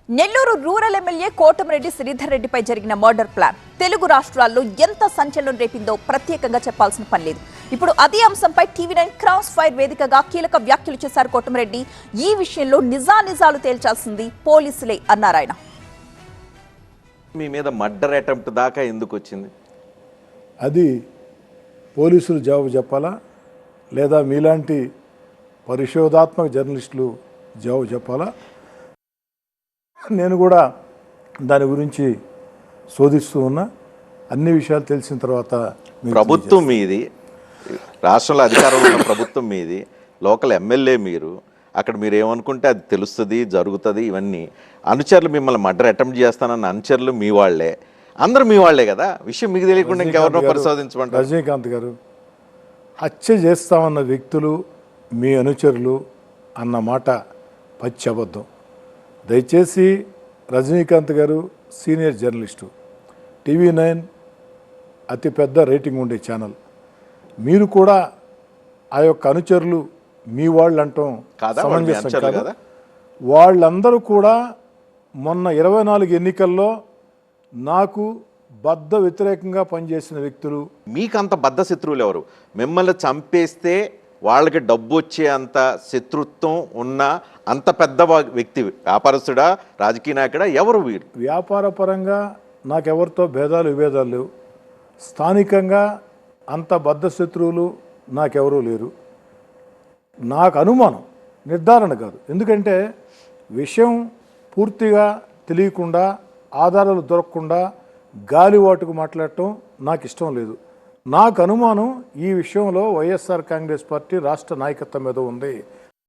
Nellore rural MLA Kotamreddy Sridhar రెడ్డిపై జరిగిన murder plan Telugu రాష్ట్రాల్లో ఎంత సంచలనం రేపిందో ప్రత్యేకంగా చెప్పాల్సిన పని లేదు. ఇప్పుడు అదే అంశంపై టీవీ9 క్రాస్ ఫైర్ వేదికగా కీలక వ్యాఖ్యలు చేశారు కోటమిరెడ్డి. ఈ విషయంలో నిజానిజాలు తేల్చాల్సింది పోలీసులే అన్నారాయన. మీ మీద మర్డర్ అటెంప్ట్ దాకా ఎందుకు వచ్చింది? అది పోలీసులు జవాబు చెప్పాలా, లేదా మీలాంటి పరిశోధాత్మక జర్నలిస్టులు జవాబు చెప్పాలా? నేను కూడా దాని గురించి శోధిస్తూ ఉన్నా. అన్ని విషయాలు తెలిసిన తర్వాత ప్రభుత్వం మీది, రాష్ట్రంలో అధికారంలో ఉన్న ప్రభుత్వం మీది, లోకల్ ఎమ్మెల్యే మీరు, అక్కడ మీరు ఏమనుకుంటే అది తెలుస్తుంది, జరుగుతుంది. ఇవన్నీ అనుచరులు మిమ్మల్ని మర్డర్ అటెంప్ట్ చేస్తానన్న అనుచరులు మీ వాళ్లే, అందరూ మీ వాళ్లే కదా. విషయం మీకు తెలియకుండా ఇంకెవరినో పరిశోధించమంటారు. రజనీకాంత్ గారు, హత్య చేస్తామన్న వ్యక్తులు మీ అనుచరులు అన్న మాట పచ్చి అబద్ధం. దయచేసి రజనీకాంత్ గారు సీనియర్ జర్నలిస్టు, టీవీ9 అతిపెద్ద రేటింగ్ ఉండే ఛానల్, మీరు కూడా ఆ యొక్క అనుచరులు మీ వాళ్ళు అంటాం సమంజసం కాదు. వాళ్ళందరూ కూడా మొన్న 24 ఎన్నికల్లో నాకు బద్ధ వ్యతిరేకంగా పనిచేసిన వ్యక్తులు. మీకు అంత బద్ధ శత్రువులు ఎవరు? మిమ్మల్ని చంపేస్తే వాళ్ళకి డబ్బు వచ్చే అంత శత్రుత్వం ఉన్న అంత పెద్ద వ్యక్తి, వ్యాపారస్తుడా, రాజకీయ నాయకుడా, ఎవరు వీరు? వ్యాపార పరంగా నాకెవరితో భేదాలు విభేదాలు లేవు. స్థానికంగా అంత బద్ధ శత్రువులు నాకెవరూ లేరు. నాకు అనుమానం, నిర్ధారణ కాదు. ఎందుకంటే విషయం పూర్తిగా తెలియకుండా, ఆధారాలు దొరకకుండా గాలివాటుకు మాట్లాడటం నాకు ఇష్టం లేదు. నాకు అనుమానం ఈ విషయంలో వైఎస్ఆర్ కాంగ్రెస్ పార్టీ రాష్ట్ర నాయకత్వం మీద ఉంది.